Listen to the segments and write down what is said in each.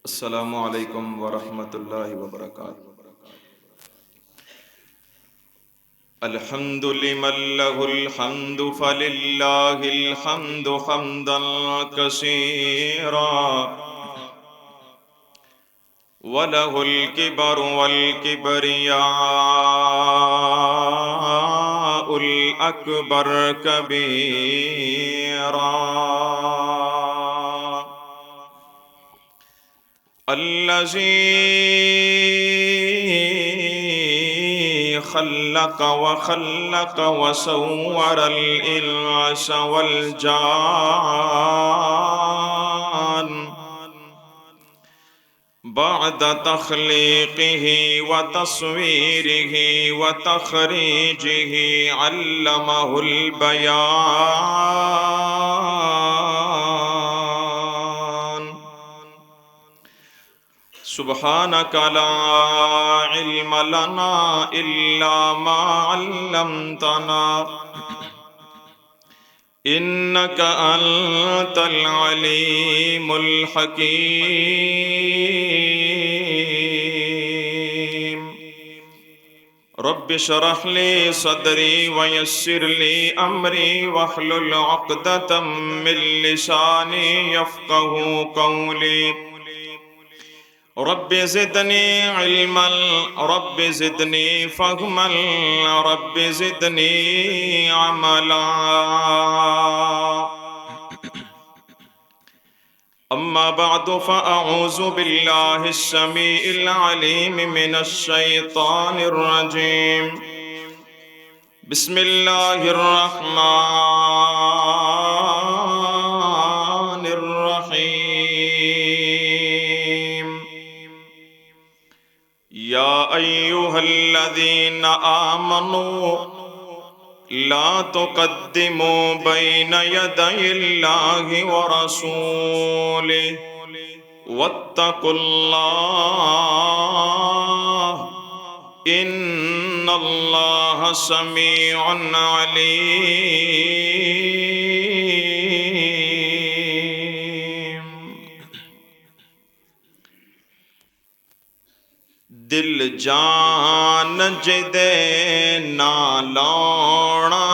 السلام علیکم ورحمۃ اللہ وبرکاتہ۔ الحمد لمن له الحمد فللہ الحمد حمدا کثیرا وله الكبر والكبریاء الأکبر کبیرا الذي خلق وخلق وصور الإنس والجان بعد تخليقه وتصويره وتخريجه علمه البيان سبحانك لا علم لنا إلا ما علمتنا إنك أنت العليم الحكيم رب اشرح لي صدري ويسر لي أمري واحلل عقدة من لساني يفقه قولي رب زدنی علما رب زدنی فہما رب زدنی عملا اما بعد فاعوذ باللہ السمیع العلیم من الشیطان الرجیم بسم اللہ الرحمن الرحیم یا ایہا الذین آمنوا لا تقدموا بین یدی اللہ ورسولہ واتقوا اللہ ان اللہ سمیع علیم۔ دل جان جدے نالانا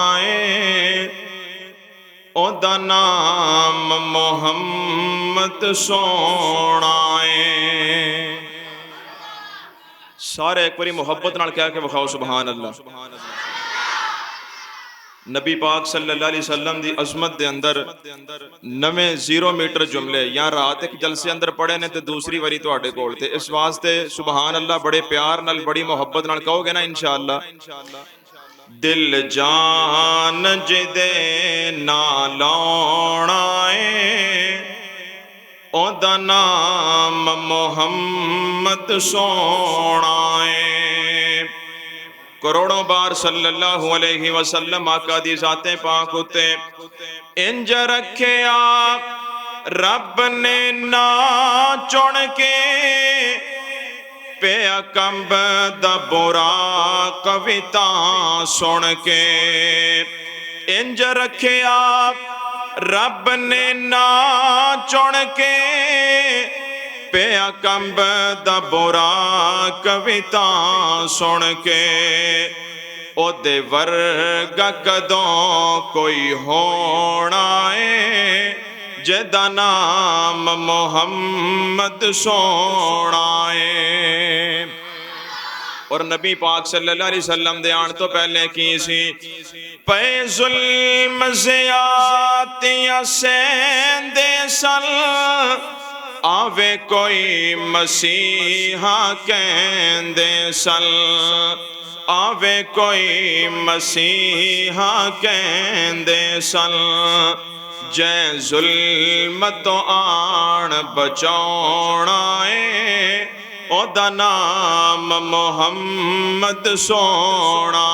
او دا نام محمد سونا سارے ایک باری محبت نال کہہ کے بخاؤ سبحان اللہ۔ نبی پاک صلی اللہ علیہ وسلم دی عظمت دے اندر نویں 0 میٹر جملے یا رات ایک جلسے اندر پڑھے نے تے دوسری واری تواڈے کول تے اس واسطے سبحان اللہ بڑے پیار نال بڑی محبت نال کہو گے نا انشاءاللہ۔ دل جان جدے نالانا او دا نام محمد سونا کروڑوں بار صلی اللہ علیہ وسلم آقا دی ذات پاک ہوتے انج رکھے آپ رب نے نا چن کے پیا کمب دا برا کویتا سن کے انج رکھے آپ رب نے نا چن کے پیا کمب دا برا کویتا سن کے او دے ورگا کدوں کوئی ہونا جدا نام محمد سونا اور نبی پاک صلی اللہ علیہ وسلم دے آن تو پہلے کی سی پے ظلم زیادتیاں سیندے سل آوے کوئی مسیحا کہندے سل آوے کوئی مسیحا کہندے سل جے ظلم تو آن بچاؤنا او دا نام محمد سونا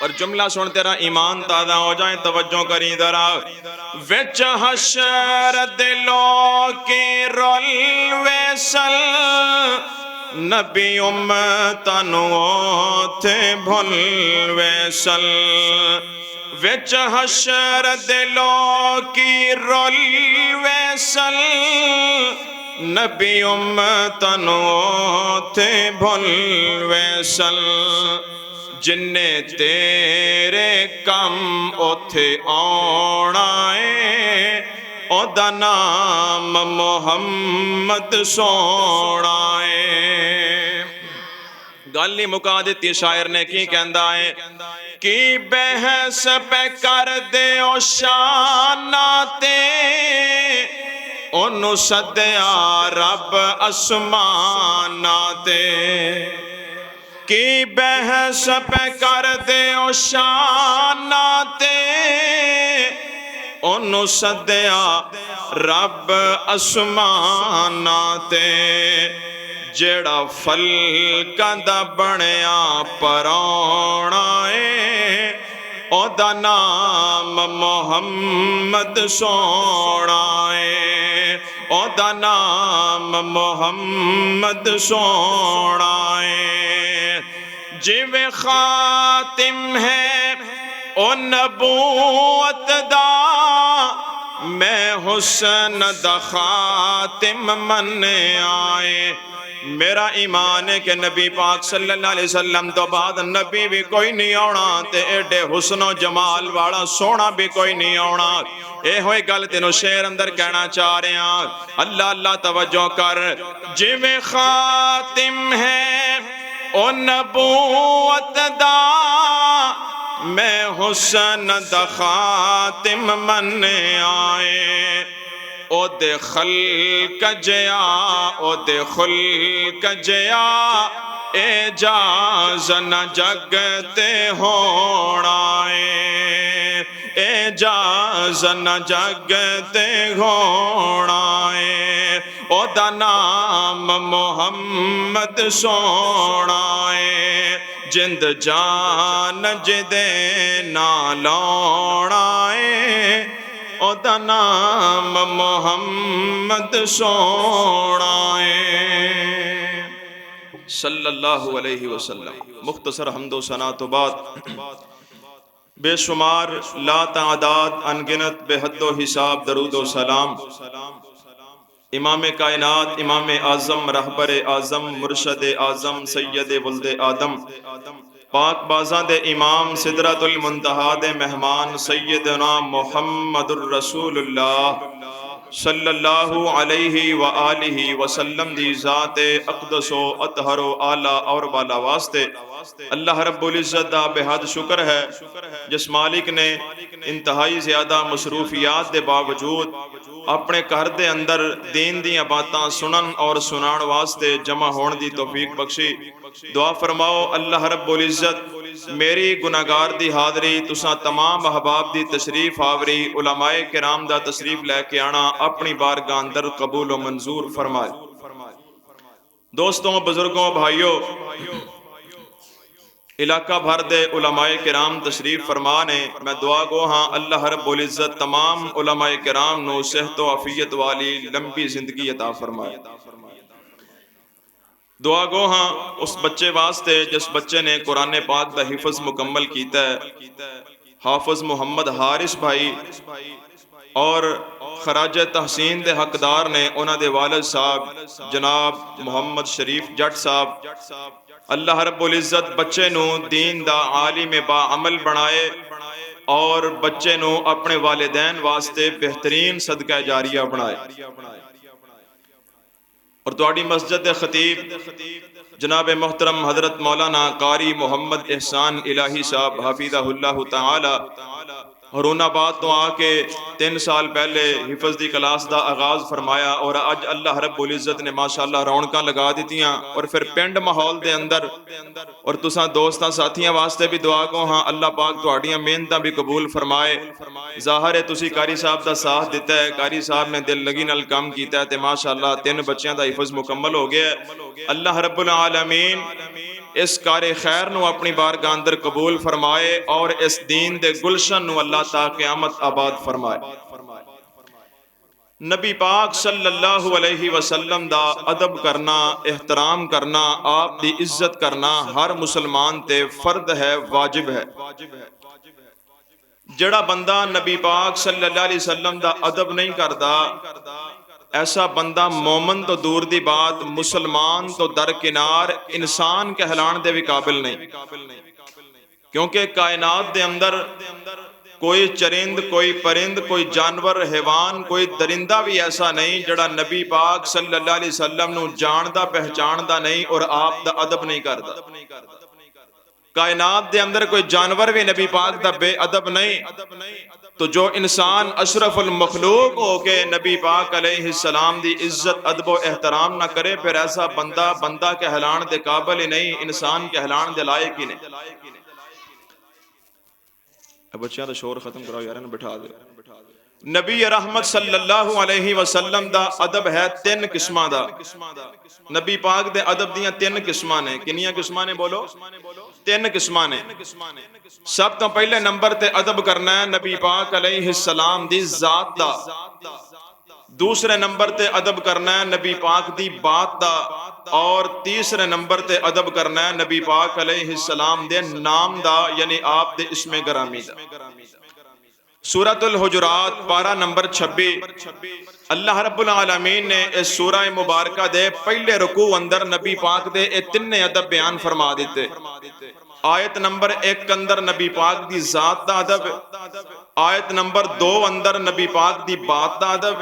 اور جملہ سن تیرا ایمان تازہ ہو جائیں توجہ کری ذرا وچ حشر دلوں کی رول ویسل نبی امتنو تھے بھل ویسل وچ حشر دلوں کی رول ویسل نبی امتن اوتھے بھل ویسل جننے تیرے کم اوتھے آنا ہے او دا نام محمد سونا ہے۔ گل نہیں مکا دیتی شاعر نے کی کہندا ہے کی بحث پہ کر دے او شاناتے انہوں سدیا رب اسماناتے کی بحث پہ کر دے او شاناتے انہوں سدیا رب اسماناتے جیڑا فلکاں دا بنیا پرانا ہے او دا نام محمد سونا ہے او دا نام محمد سونا ہے جویں خاتم ہے او نبوت دا میں حسن دا خاتم من آئے میرا ایمان ہے کہ نبی پاک صلی اللہ علیہ وسلم تو بعد نبی بھی کوئی نہیں آنا تے ایڈے حسن و جمال والا سونا بھی کوئی نہیں آنا اے ہوئی گل تینوں شعر اندر کہنا چاہ رہے ہیں اللہ اللہ توجہ کر جویں خاتم ہے او نبوت دا میں حسن دا خاتم من آئے او دے خلق جیا او دے خلق جیا اعجاز نہ جگ تے ہونا ہے اعجاز نہ جگ تے ہونا ہے او دا نام محمد سونا ہے جند جان جدے نالونا ہے او دا نام محمد سونا ہے صلی اللہ علیہ وسلم۔ مختصر حمد و ثنا تو بعد بے شمار لا تعداد انگنت بے حد و حساب درود و سلام امام کائنات امام اعظم رہبر اعظم مرشد اعظم سید ولد آدم پاک بازاں دے امام سدرۃ المنتہا دے مہمان سیدنا محمد الرسول اللہ صلی اللہ علیہ وآلہ وسلم دی ذات اقدس و اطہر و اعلیٰ اور بالا واسطے اللہ رب العزت دا بے حد شکر ہے جس مالک نے انتہائی زیادہ مصروفیات دے باوجود اپنے گھر دے اندر دین دیاں باتاں سنن اور سنان واسطے جمع ہون دی توفیق بخشی دعا فرماؤ اللہ رب العزت میری گناہگار دی حاضری تساں تمام احباب دی تشریف آوری علماء کرام دا تشریف لے کے آنا اپنی بارگاہ اندر قبول و منظور فرمائے۔ دوستوں بزرگوں بھائیوں علاقہ بھر دے علماء کرام تشریف فرمانے میں دعا گو ہاں اللہ رب العزت تمام علماء کرام نو صحت و عافیت والی لمبی زندگی عطا فرمائے۔ دعا گو ہاں اس بچے واسطے جس بچے نے قرآن پاک دا حفظ مکمل کیتا ہے حافظ محمد حارث بھائی اور خراج تحسین دے حقدار نے انہاں دے والد صاحب جناب محمد شریف جٹ صاحب اللہ رب العزت بچے نو دین دا عالم با عمل بنائے اور بچے نو اپنے والدین واسطے بہترین صدقہ جاریہ بنائے۔ اور تواڈی مسجد دے خطیب جناب محترم حضرت مولانا قاری محمد احسان الہی صاحب حفظہ اللہ تعالی ہرون آباد تو آ کے 3 سال پہلے حفظ دی کلاس دا آغاز فرمایا اور اج اللہ رب العزت نے ماشاءاللہ رونقاں لگا دیتیاں اور پھر پنڈ ماحول دے اندر اور تساں دوستاں ساتھیاں واسطے بھی دعا کو ہاں اللہ پاک تہاڈیاں محنتاں بھی قبول فرمائے۔ ظاہر ہے تسی قاری صاحب دا ساتھ دیتا ہے قاری صاحب نے دل لگی نال کام کیتا ہے تے ماشاءاللہ 3 بچیاں دا حفظ مکمل ہو گیا ہے۔ اللہ رب العالمین اس کار خیر نو اپنی بارگاہ اندر قبول فرمائے اور اس دین دے گلشن نو اللہ تا قیامت آباد فرمائے۔ نبی پاک صلی اللہ علیہ وسلم دا ادب کرنا احترام کرنا آپ دی عزت کرنا ہر مسلمان تے فرد ہے واجب ہے۔ جڑا بندہ نبی پاک صلی اللہ علیہ وسلم دا ادب نہیں کردا، ایسا بندہ مومن تو دور دی بات مسلمان تو درکنار انسان کہلان دے بھی قابل نہیں، کیونکہ کائنات دے اندر کوئی چرند، کوئی پرند، کوئی جانور، حیوان، کوئی درندہ بھی ایسا نہیں جڑا نبی پاک صلی اللہ علیہ وسلم نو جاندا پہچاندا نہیں اور آپ دا ادب نہیں کردا۔ کائنات دے اندر کوئی جانور بھی نبی پاک دا بے ادب نہیں، تو جو انسان اشرف المخلوق ہو کے نبی پاک علیہ السلام دی عزت ادب و احترام نہ کرے، پھر ایسا بندہ کہلان دے قابل ہی نہیں، انسان کہلان دے لائق ہی نہیں۔ بچیاں دا شور ختم کراؤ یار، بٹھا دے۔ نبی رحمت صلی اللہ علیہ وسلم دا ادب ہے تین قسماں دا۔ نبی پاک دے ادب دیاں تین قسماں نے۔ کنیاں قسماں نے بولو؟ تین قسماں نے۔ سب تو پہلے نمبر تے ادب کرنا ہے نبی پاک علیہ السلام دی ذات دا، دوسرے نمبر تے ادب کرنا ہے نبی پاک دی بات دا، اور تیسرے نمبر تے ادب کرنا ہے نبی پاک علیہ السلام دے نام دا، یعنی آپ دے اسم گرامی دا۔ سورۃ الحجرات پارہ نمبر 26، اللہ رب العالمین نے اس سورہ مبارکہ دے پہلے رکوع اندر نبی پاک دے اے تین ادب بیان فرما دیتے۔ آیت نمبر 1 اندر نبی پاک دی ذات دا ادب، آیت نمبر 2 اندر نبی پاک دی بات دا ادب،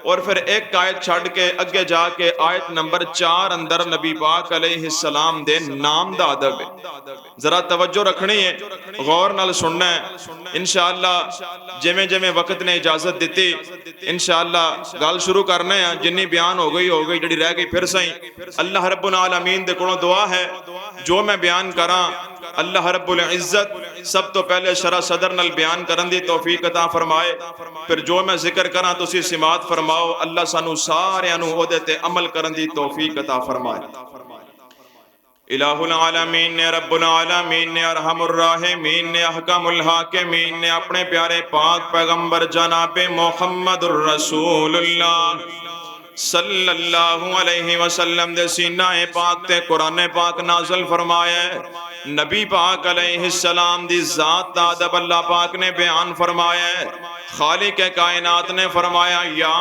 اور پھر ایک آیت چھڑ کے اگے جا کے آیت نمبر 4 اندر نبی پاک علیہ السلام دے نام دا ادب ہے۔ ذرا توجہ رکھنی ہے، غور نال سننا ہے۔ انشاءاللہ جویں وقت نے اجازت دیتی انشاءاللہ گل شروع کرنے ہیں، جنی بیان ہو گئی جڑی رہ گئی پھر سائیں۔ اللہ رب العالمین دے کولوں دعا ہے جو میں بیان کراں اللہ رب العزت سب تو پہلے شرح صدر نال بیان کرن دی توفیق عطا فرمائے، پھر جو میں ذکر کراں تسی سماعت فرماؤ، اللہ سانو ساریاں نو اودے تے عمل کرن دی توفیق عطا فرمائے۔ الہ العالمین نے، رب العالمین نے، ارحم الراحمین نے، احکم الحاکمین نے اپنے پیارے پاک پیغمبر جناب محمد الرسول اللہ صلی اللہ علیہ وسلم دے سینہ پاک تے قرآن پاک نازل فرمایا ہے۔ نبی پاک علیہ السلام دی ذات دا ادب اللہ پاک نے بیان فرمایا ہے۔ خالق کائنات نے فرمایا یا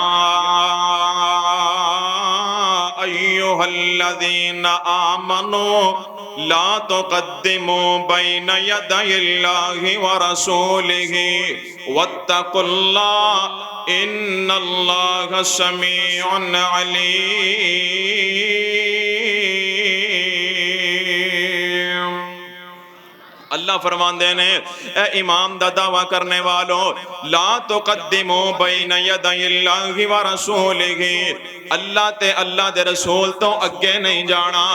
ایھا الذین آمنوا لا تقدموا بین یدی اللہ ورسولہ واتقوا اللہ ان اللہ سمیع علیم۔ اللہ فرماندے نے اے امام دا دعویٰ کرنے والوں، لا تقدموا بین یدی اللہ ورسولہ، اللہ تے اللہ دے رسول تو اگے نہیں جانا،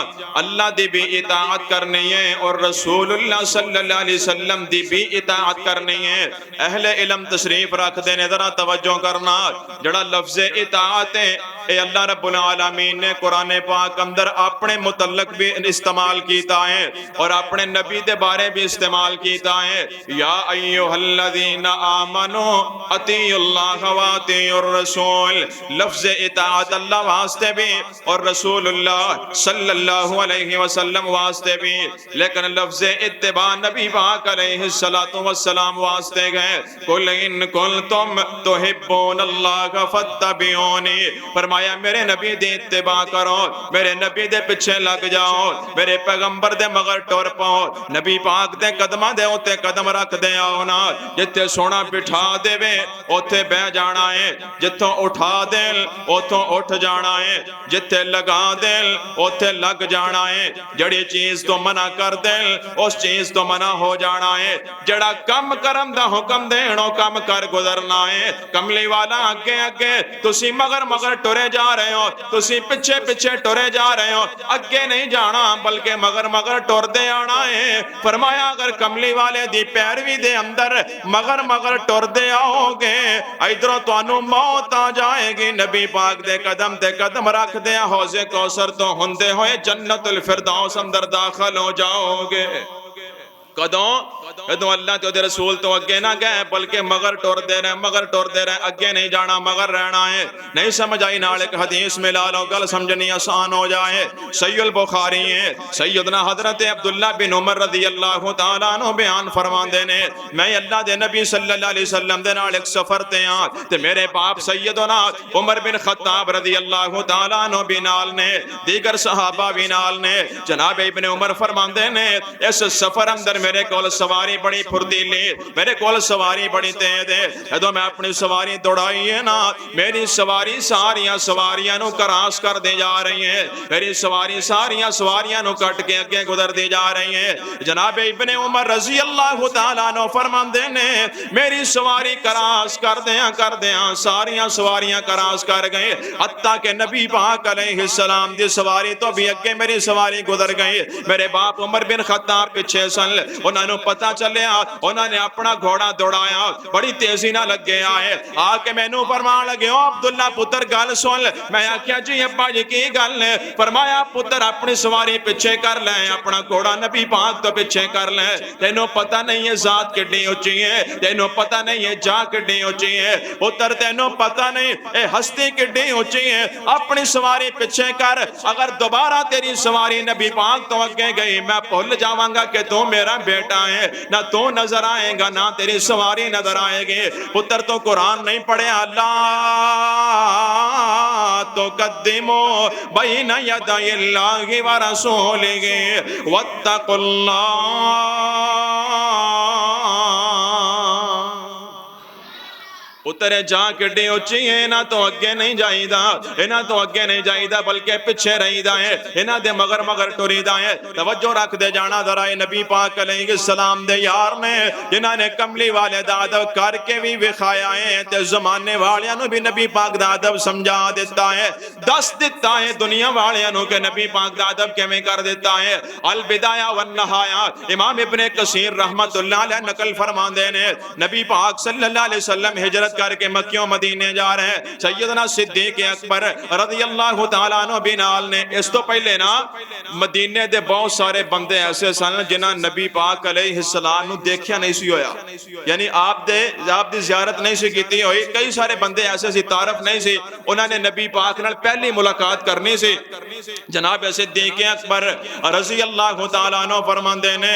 اللہ دی بھی اطاعت کرنی ہے اور رسول اللہ صلی اللہ علیہ وسلم دی بھی اطاعت کرنی ہے۔ اہل علم تشریف رکھ دینے، ذرا توجہ کرنا، جڑا لفظ اطاعت ہے اے اللہ رب العالمین نے قرآن پاک اندر اپنے متعلق بھی استعمال کیتا ہے اور اپنے نبی دے بارے بھی استعمال کیتا ہے۔ یا ایھا الذین آمنوا اطیعوا اللہ واطیعوا الرسول، لفظ اطاعت اللہ واسطے بھی اور رسول اللہ صلی اللہ علیہ وسلم واسطے بھی، لیکن لفظ اتباع نبی پاک علیہ السلام واسطے گئے۔ قل ان کنتم تحبون اللہ فاتبعونی، فرمایا میرے نبی دی اتباع کرو، میرے نبی دے پیچھے لگ جاؤ، میرے پیغمبر دے مگر ٹور پاؤ، نبی پاک دے قدمہ دے اوتے قدم رکھ دے آؤ نا، جتے سونا بٹھا دے وے اوتے بہ جانا ہے، جتوں اٹھا دل اوتوں اٹھ جانا ہے، جتے لگا دل اوتے لگ جانا ہے، جڑی چیز تو منع کر دل اس چیز تو منع ہو جانا ہے، جڑا کم کرم دا حکم دینو کم کر گزرنا ہے۔ کملی والا اگے اگے تسی مگر ٹرے جا رہے ہو، تسی پچھے پچھے ٹرے جا رہے ہو، اگے نہیں جانا بلکہ مگر ٹر دے آنا ہے۔ فرمایا اگر کملی والے دی پیروی دے اندر مگر ٹر دے آؤ گے، ادھروں تانوں موت آ جائے گی، نبی پاک دے قدم تے قدم رکھ دے حوض کوثر تو ہوندے ہوئے جنت الفردوس اندر داخل ہو جاؤ گے۔ کدوں کدوں اللہ تے دے رسول تو اگے نہ گئے بلکہ مگر ٹر دے رہے اگے نہیں جانا مگر رہنا ہے. نہیں سمجھ آئی نال ایک حدیث میں لا لو گل سمجھنی آسان ہو جائے. صحیح البخاری ہے سیدنا حضرت عبداللہ بن عمر رضی اللہ تعالیٰ عنہ بیان فرماندے نے میں اللہ دے نبی صلی اللہ علیہ وسلم دے نال ایک سفر تے آں تے میرے باپ سیدنا عمر بن خطاب رضی اللہ تعالیٰ عنہ بھی نال نے دیگر صحابہ بھی نال نے. جناب ابن عمر فرماندے نے اس سفر اندر میرے کول سواری بڑی پھردیلی میرے کول سواری بڑی تیز ہے. جدوں میں اپنی سواری دوڑائی ہے نا میری سواری ساریاں سواریاں نو کراس کر دے جا رہی ہیں. میری سواری ساریاں سواریاں نو کٹ کے اگے گزر دے جا رہی ہیں. جناب ابن عمر رضی اللہ تعالیٰ عنہ فرماندے نے میری سواری کراس کر دیاں ساریاں سواریاں کراس کر گئے حتیٰ کہ نبی پاک علیہ السلام دی سواری تو بھی اگے میری سواری گزر گئی. میرے باپ عمر بن خطاب پیچھے سن انہاں نو پتہ چلیا انہاں نے اپنا گھوڑا دوڑایا بڑی تیزی نہ لگے آئے آ کے مینوں فرمان لگے او عبداللہ پتر گل سن. میں آکھیا جی ابا جی کی گل ہے؟ فرمایا پتر اپنی سواری پیچھے کر لیں اپنا گھوڑا نبی پاک تو پیچھے کر لیں. تینوں پتہ نہیں ہے ذات کڈی اونچی ہے تینوں پتہ نہیں ہے جا کڈی اونچی ہے پتر تینوں پتہ نہیں اے ہستی کڈی اونچی ہے اپنی سواری پیچھے کر. اگر دوبارہ تیری سواری نبی پاک تو اگے گئی میں بھول جاواں گا کہ تو میرا بیٹا ہے نہ تو نظر آئے گا نہ تیری سواری نظر آئے گی. پتر تو قرآن نہیں پڑھیا لا تقدموا بین یدی اللہ ورسولہ واتقوا اللہ. پتر جا کڈی اونچی ہے انہاں تو اگے نہیں جائیدا بلکہ پیچھے رہیدا ہے انہاں دے مگر ٹریدا ہے. توجہ رکھ دے جانا ذرا نبی پاک علیہ السلام دے یار نے جنہاں نے کملی والے دا ادب کر کے بھی وکھایا ہے تے زمانے والیاں نو بھی نبی پاک دا ادب سمجھا دیتا ہے دس دیتا ہے دنیا والیاں نو کہ نبی پاک دا ادب کیویں کر دیتا ہے. البدایہ والنہایہ امام ابن کثیر رحمت اللہ علیہ نقل فرماندے نے نبی پاک صلی اللہ علیہ وسلم ہجرت کر کے مکیوں مدینے جا رہے ہیں. سیدنا صدیق اکبر رضی اللہ تعالیٰ عنہ بنال نے اس تو پہلے نا مدینے دے بہت سارے بندے ایسے سن جنہاں نبی پاک علیہ السلام نو دیکھیا نہیں سی ہویا یعنی آپ دی زیارت نہیں سی کیتی ہوئی. کئی سارے بندے ایسے سی تعارف نہیں سی انہاں نے نبی پاک نال پہلی ملاقات کرنی سی. جناب صدیق اکبر رضی اللہ تعالیٰ عنہ فرماندے نے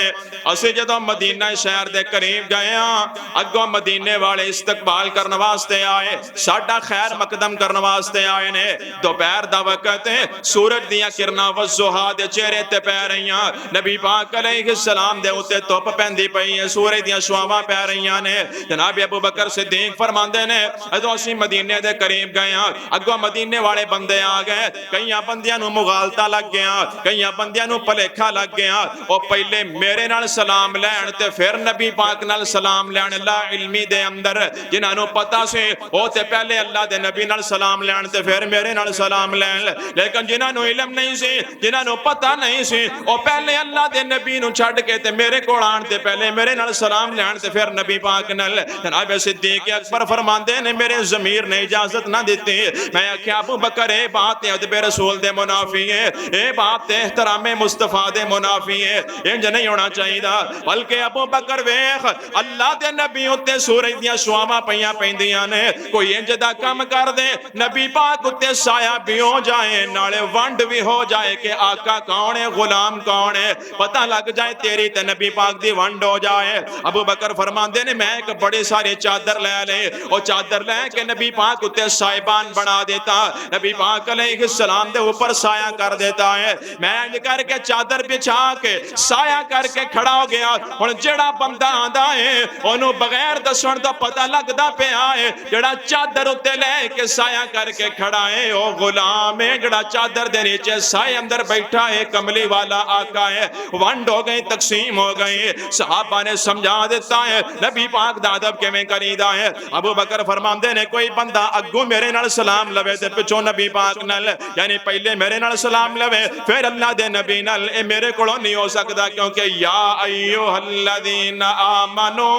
اسی جدوں مدینہ شہر دے قریب گئے ہاں اگوں مدینے والے استقبال کرنے واسطے آئے ساڈا خیر مقدم کرنے واسطے آئے نے. دوپہر دا وقت سورج دیاں کرناں والضحیٰ دے چہرے تے پے رہیاں نبی پاک علیہ السلام دے اوتے دھوپ پیندی پئی ہے سورج دیاں شعاواں پے رہیاں نے. جناب ابو بکر صدیق فرماندے نے جدوں اسی مدینے دے قریب گئے ہاں اگوں مدینے والے بندے آ گئے کئیاں بندیاں نو مغالطہ لگ گیا کئیاں بندیاں نو بھلیکھا لگ گیا او پہلے میرے نال سلام لین تے پھر نبی پاک نال سلام لین لا علمی دے اندر جنہاں نو پتہ سے او تے پہلے اللہ دے نبی نال سلام لین تے پھر میرے نال سلام لین لیکن جنہاں نو علم نہیں سی جنہاں نو پتہ نہیں سی او پہلے اللہ دے نبی نو چھڈ کے تے میرے کول آن تے پہلے میرے نال سلام لین تے پھر نبی پاک نال. جناب صدیق اکبر فرماندے نے میرے ضمیر نے اجازت نہ دیتی میں آکھیا ابو بکر اے بات ادب رسول دے منافی ہے اے بات احترام مصطفیٰ دے منافی ہے انج نہیں ہونا چاہیے بلکہ ابو بکر ویکھ اللہ دے نبی اُتے سورج دیاں شعاواں پیاں پیندیاں نے کوئی انج دا کم کر دے نبی پاک اُتے سایہ بھی ہو جائے نالے ونڈ بھی ہو جائے کہ آقا کون ہے غلام کون ہے پتہ لگ جائے تیری تے نبی پاک دی ونڈ ہو جائے. ابو بکر فرماندے نے میں ایک بڑے سارے چادر لے لے او چادر لے کے نبی پاک اُتے سائبان بنا دیتا نبی پاک علیہ السلام دے اوپر سایہ کر دیتا ہے. میں انج کر کے چادر بچھا کے سایہ کر کے کھڑا ہو گیا. ہن جڑا بندہ آندا ہے اونوں بغیر دسن دا پتہ لگدا پیا ہے جڑا چادر اُتے لے کے سایہ کر کے کھڑا ہے او غلام ہے جڑا چادر دے نیچے سایہ اندر بیٹھا ہے کملی والا آقا ہے. ونڈ ہو گئی تقسیم ہو گئی صحابہ نے سمجھا دیتا ہے نبی پاک دا ادب کیویں کریدا ہے. ابو بکر فرماندے نے کوئی بندہ اگوں میرے نال سلام لوے تے پچھوں نبی پاک نال یعنی پہلے میرے نال سلام لوے پھر اللہ دے نبی نال اے میرے کولوں نہیں ہو سکدا کیونکہ یا ایھا الذین آمنو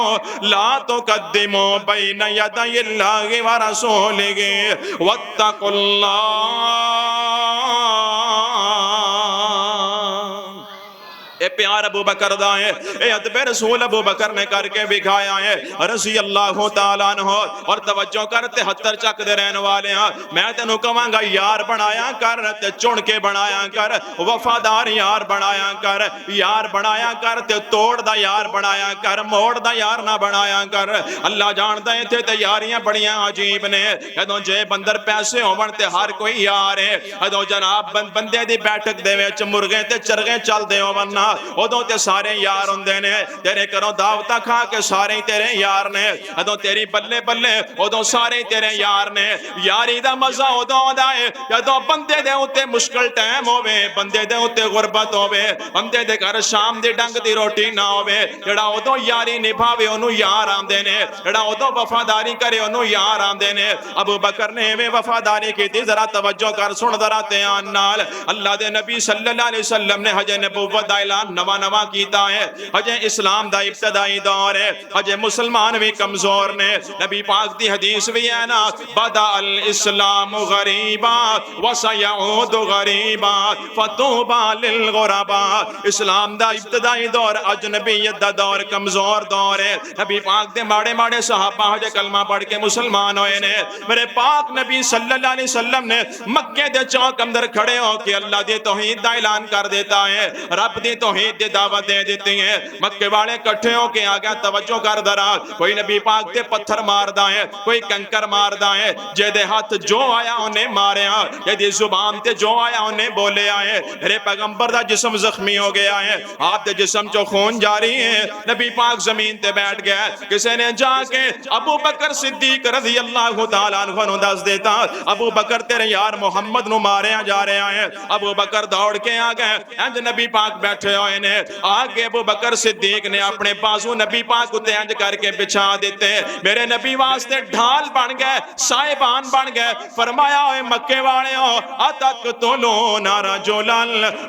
لا تقدموا بین یدی اللہ ورسولہ واتقوا اللہ. اے پیار ابو بکر دا ہے، اے ادب رسول ابو بکر نے کر کے بکھایا ہے رضی اللہ تعالیٰ عنہ۔ اور توجہ کر 73 چک دے رہن والے ہاں، میں تینوں کہاں گا یار بنایا کر تے چن کے بنایا کر، وفادار یار بنایا کر، یار بنایا کر تے توڑ دا یار بنایا کر، موڑ دا یار نہ بنایا کر۔ اللہ جانتا ہے تے یاریاں بڑیاں عجیب نے، جدوں جے بندر پیسے ہون تے ہر کوئی یار ہے، جدوں جناب بندے دی بیٹھک دے وچ مرغے تے چرغے چل دے ہون نا، ادوں تے سارے یار ہوندے نے، تیرے گھروں دعوتاں کھا کے سارے تیرے یار نے، جدوں تیری بلے بلے ادوں سارے تیرے یار نے۔ یاری دا مزہ ادوں آندا ہے جدوں بندے دے اوتے مشکل ٹائم ہوے، بندے دے اوتے غربت ہوے، بندے دے گھر شام دی ڈنگ دی روٹی نہ ہوے، جڑا ادوں یاری نبھاوے اونوں یار آندے نے، جڑا ادوں وفاداری کرے اونوں یار آندے نے۔ ابو بکر نے ایویں وفاداری کیتی، ذرا توجہ کر سن ذرا دھیان نال۔ اللہ دے نبی صلی اللہ علیہ وسلم نے ہجے نبوت دا اعلان نواں نواں کیتا ہے، ہجے اسلام دا ابتدائی دور ہے، ہجے مسلمان بھی کمزور نے۔ نبی پاک دی حدیث بھی ہے نا، بدا الاسلام غریبا وسیعود غریبا فتوبا للغربا۔ اسلام دا ابتدائی دور اجنبیت دا دور، کمزور دور ہے۔ نبی پاک دے ماڑے ماڑے صحابہ ہجے کلمہ پڑھ کے مسلمان ہوئے نے۔ میرے پاک نبی صلی اللہ علیہ وسلم نے مکے دے چوک اندر کھڑے ہو کے اللہ دی توحید دا اعلان کر دیتا ہے، رب دی توحید دی دعوت دے دیتی ہے۔ مکے والے کٹھے ہو کے آگیا توجہ کر درا، کوئی نبی پاک تے پتھر ماردا ہے، کوئی کنکر ماردا ہے، جے دے ہاتھ جو آیا انہیں ماریا، جے دی زبان تے جو آیا انہیں بولیا ہے۔ میرے پیغمبر دا جسم زخمی ہو گیا ہے، آپ دے جسم چو خون جاری ہے۔ نبی پاک زمین تے بیٹھ گیا، کسے نے جا کے ابو بکر صدیق رضی اللہ تعالیٰ عنہ نو دس دیتا، ابو بکر تیرے یار محمد نو ماریا جا رہا ہے۔ ابو بکر دوڑ کے آ گئے، انج نبی پاک بیٹھے ہوئے نے، آگے ابو بکر صدیق نے اپنے بازو نبی پاک کو انج کر کے بچھا دیتے، میرے نبی واسطے ڈھال بن گئے، سائبان بن گئے۔ فرمایا اے مکے والے ہو، اتقتلون رجلا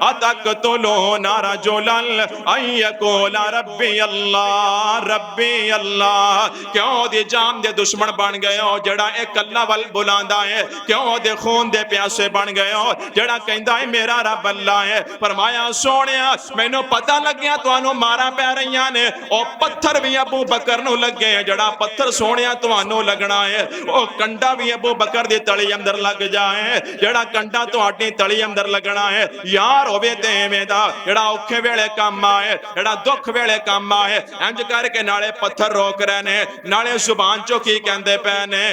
اتقتلون رجلا ان یقول ربی اللہ ربی اللہ، کیوں دی جان دے دشمن بن گئے ہو جڑا ایک اللہ ول بلاندا ہے، کیوں دے خون دے پیاسے بن گئے ہو جڑا کہندا ہے میرا رب اللہ ہے۔ فرمایا سونیا مینوں پتہ لگیا تانوں مارا پے رہیاں نے، او پتھر بھی ابو بکر نو لگے ہیں، جڑا پتھر سونیا تانوں لگنا ہے، او کنڈا بھی ابو بکر دی تلی اندر لگ جائے، جڑا کنڈا تہاڈی تلی اندر لگنا ہے۔ یار ہوے تے ایویں دا جڑا اوکھے ویلے کام آئے، جڑا دکھ ویلے کام آئے، انج کر کے نالے پتھر روک رہے نے، نالے زبان چو کی کہندے پے نے،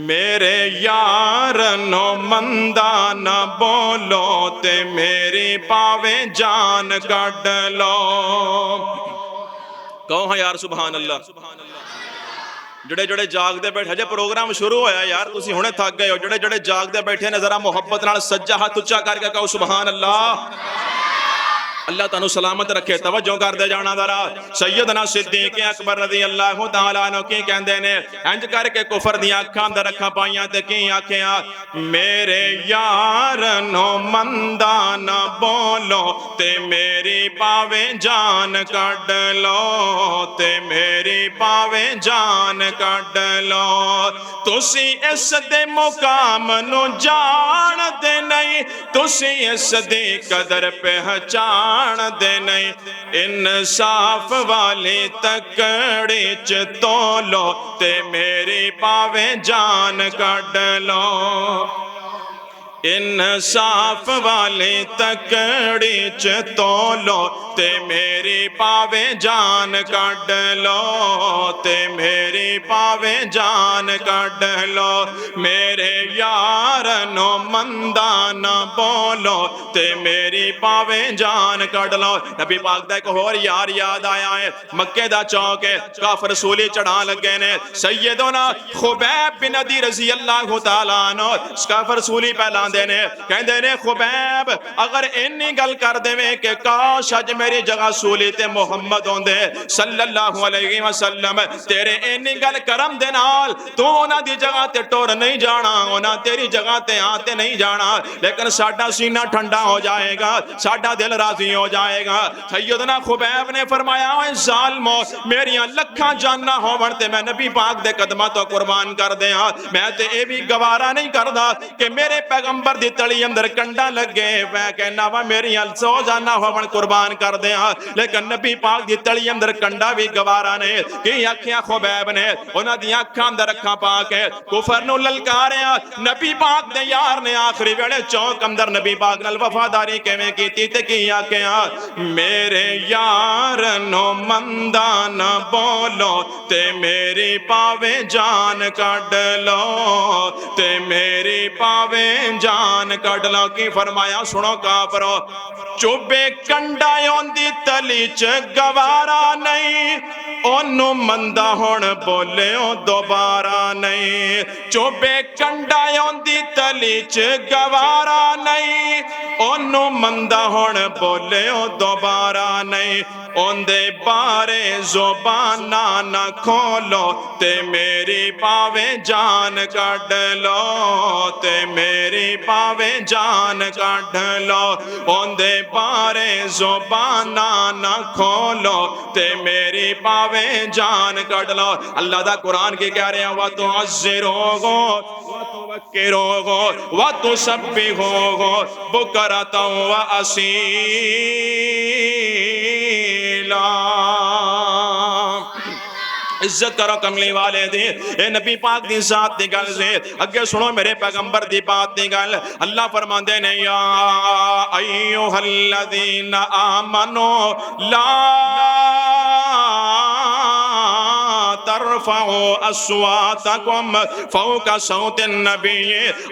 میرے یار نو مندہ نہ بولو تے میری پاوے جان کڈ لو۔ کہو ہاں یار سبحان اللہ۔ جڑے جڑے جاگ دے بیٹھے، جے پروگرام شروع ہویا یار تسی ہونے تھک گئے ہو، جڑے جڑے جاگ دے بیٹھے نے ذرا محبت نال سجا ہاتھ اونچا کر کے کہو سبحان اللہ۔ اللہ تانوں سلامت رکھے، توجہ کر دے جانا ذرا۔ سیدنا صدیق اکبر رضی اللہ تعالیٰ عنہ کی کہندے نے، انج کر کے کفر دیاں اکھاں اندر اکھاں پائیاں تے کی آکھیاں، میرے یار نو مندہ نہ بولو تے میری پاوے جان کڈ لو تے میری پاوے جان کڈ لو۔ تسی اس دے مقام نو جان دے نہیں، تسی اس دی قدر پہچان دے نہیں، انصاف والی تکڑی چ تولو تے میری پاوے جان کڈ لو۔ انصاف والی تکڑی چ تولو تے میری پاوے جان کڈ لو تے میری پاوے جان کڈ لو۔ میرے یار نو مندہ نہ بولو تے میری پاوے جان کڈ لو۔ نبی پاک دا ایک اور یار یاد آیا ہے، مکے دا چوک ہے، کافر سولی چڑھا لگے نے، سیدنا خبیب بن عدی رضی اللہ تعالیٰ عنہ کافر سولی پہلان نے، کہندے نے خبیب اگر انی گل کر دے کہ کاش اج میری جگہ سولی تے محمد ہوندے صلی اللہ علیہ وسلم، تیرے انی گل کرم دے نال تو انہاں دی جگہ تے ٹور نہیں جانا، انہاں تیری جگہ تے آتے نہیں جانا، لیکن ساڈا سینہ ٹھنڈا ہو جائے گا، ساڈا دل راضی ہو جائے گا۔ سیدنا خبیب نے فرمایا اے ظالمو، میریاں لکھاں جاننا ہون تے میں نبی پاک دے قدماں تو قربان کر دیاں، میں تے اے بھی گوارا نہیں کردا کہ میرے پیغمبر دی تلی اندر کنڈا لگے، میں کہنا وا میری سو جانا ہون قربان کر کر دیا، لیکن نبی پاک دی تلی اندر کنڈا بھی گوارا نے کہ اکھیاں خبیب نے انہاں دی اکھاں اندر اکھاں پا کے کفر نو للکاریا۔ نبی پاک دے یار نے آخری ویلے چوک اندر نبی پاک نال وفاداری کیویں کیتی تے کی آکھیا، میرے یار نو مندا نہ بولو تے میری پاوے جان کڈ لو، تے میری پاوے جان کڈ لو۔ کی فرمایا سنو کافرو، چوبے کنڈا دی تلی چ گوارا نہیں، اونوں مندا ہون بولیو دوبارہ نہیں، چوبے کنڈا دی تلی چ گوارا نہیں، اونوں مندا ہون بولیو دوبارہ نہیں، اوندے بارے زبانہ نہ کھولو تے میری پاوے جان کڈ لو، تے میری پاوے جان کڈ لو، اوندے بارے زبانہ نہ کھولو تے میری پاوے جان کڈ لو۔ اللہ دا قرآن کی کہہ رہے ہیں وَتُعَزِّرُوهُ وَتُوَقِّرُوهُ وَتُسَبِّحُوهُ بُكْرَةً وَأَصِيلًا۔ عزت کرو کملی والے دی، اے نبی پاک دی ذات دی گل سے اگے سنو میرے پیغمبر دی بات دی گل۔ اللہ فرماندے نے یا ایھا الذین آمنوا لا ترفعوا اصواتکم فوق صوت النبی۔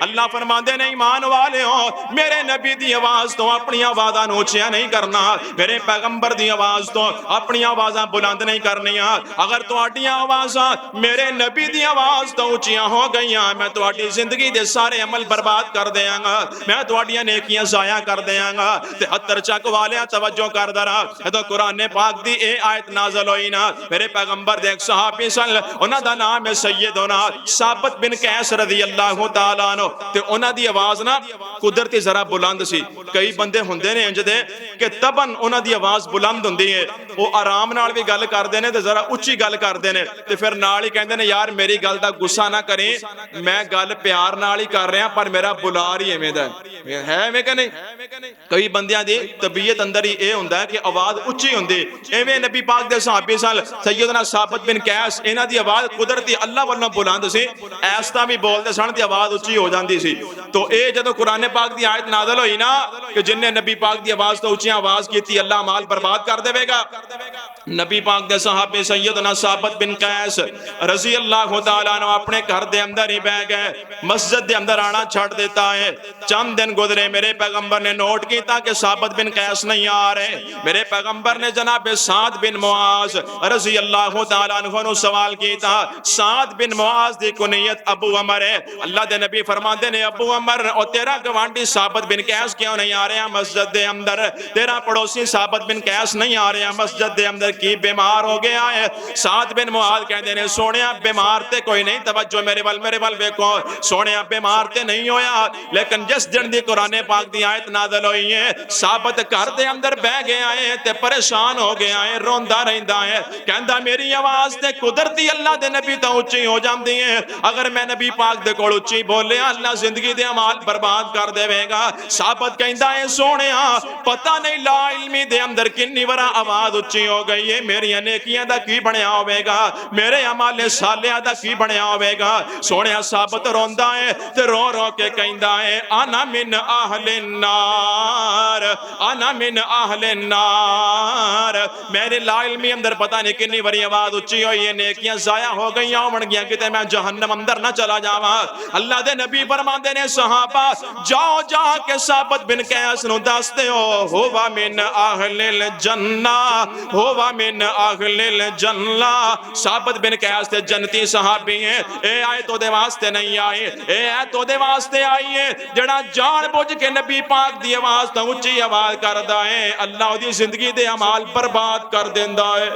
اللہ فرماندے نے ایمان والے ہو، میرے نبی دی آواز تو اپنی آوازاں اونچیاں نہیں کرنا، میرے پیغمبر دی آواز تو اپنی آوازاں بلند نہیں کرنیاں۔ اگر تہاڈیاں آوازاں میرے نبی دی آواز تو اونچیاں ہو گئیاں، میں تہاڈی زندگی دے سارے عمل برباد کر دیاں گا، میں تہاڈیاں نیکیاں ضائع کر دیاں گا۔ تے اتر چک والیاں توجہ کر درا، جدوں قرآن پاک دی اے آیت نازل ہوئی نا، میرے پیغمبر دے ایک صحابی سن، انہاں دا نام ہے سیدنا ثابت بن قیس رضی اللہ تعالیٰ عنہ، تے انہاں دی آواز نا قدرتی ذرا بلند سی۔ کئی بندے ہوندے نے انج دے کہ تبن انہاں دی آواز بلند ہوندی ہے، وہ آرام نال بھی گل کردے نے تے ذرا اچھی گل کردے نے، تے پھر نال ہی کہندے نے یار میری گل دا غصہ نہ کریں، میں گل پیار نال ہی کر رہا پر میرا بلار ہی ایویں دا ہے میں کہ نہیں۔ کئی بندیاں دی طبیعت اندر ہی اے ہوندا ہے کہ آواز اچھی ہوندی، ایویں نبی پاک دے صحابی سن سیدنا ثابت بن قیس، انہاں دی آواز قدرتی اللہ والوں بلند سی، ایسا بھی بولدے سن تے آواز اچھی ہو جاندی سی۔ تو اے جدوں قرآن پاک دی آیت نازل ہوئی نا کہ جن نے نبی پاک دی آواز تو اونچی آواز کیتی اللہ مال برباد کر دے گا، نبی پاک دے صحابے سیدنا ثابت بن قیس رضی اللہ تعالیٰ عنہ اپنے گھر دے اندر ہی بہ گئے، مسجد دے اندر آنا چھڑ دیتا ہے۔ چند دن گزرے، میرے پیغمبر نے نوٹ کیتا کہ ثابت بن قیس نہیں آ رہے، میرے پیغمبر نے جناب سعد بن معاذ رضی اللہ تعالیٰ عنہ نو سوال کیتا، سعد بن معاذ دی کنیت ابو عمر ہے، اللہ دے نبی فرماندے نے ابو عمر اور تیرا گوانڈی ثابت بن قیس کیوں نہیں آ رہے مسجد دے اندر، تیرا پڑوسی ثابت بن قیس نہیں آ رہے مسجد دے اندر، کی بیمار ہو گیا ہے؟ سعد بن معاذ کہندے نے سونیا بیمار تے کوئی نہیں، توجہ میرے ول ویکھو، سونیا بیمار تے نہیں ہویا، لیکن جس دن دی قرآن پاک دی آیت نازل ہوئی ہے ثابت گھر دے اندر بہ گیا ہے تے پریشان ہو گیا ہے، روندا رہندا ہے، کہندا میری آواز تے قدرتی اللہ دے نبی تو اونچی ہو جاندی ہے، اگر میں نبی پاک دے کول اونچی بولیا اللہ زندگی دے اعمال برباد کر دے گا۔ ثابت کہندا ہے سونیا پتہ نہیں لا علمی دے اندر کنی ورا آواز اونچی ہو گئی ہے، میری نیکیاں دا کی بنیا ہوے گا، میرے اعمال صالحہ دا کی بنیا ہوے گا؟ سونیا ثابت روندا ہے تے رو رو کے کہندا ہے انا من اہل النار، انا من اہل النار، میرے لا علمی اندر پتہ نہیں کنی وری آواز اونچی ہوئی ہے، نیکیاں ضائع ہو گئیاں ہون گیاں کتے میں جہنم اندر نہ چلا جاواں۔ اللہ دے نبی فرماندے نے صحابہ جاؤ جا کے ثابت بن قیس نو دس دیو ہوا من اہل الجنہ، ہوا من اہل الجنہ، ثابت بن قیس تے جنتی صحابی ہیں، اے آئے تو دے واسطے نہیں آئے، اے آئے تو دے واسطے آئی ہے جڑا جان بوجھ کے نبی پاک دی آواز تو اونچی آواز کردا ہے، اللہ دی زندگی دے اعمال برباد کر دیندا ہے۔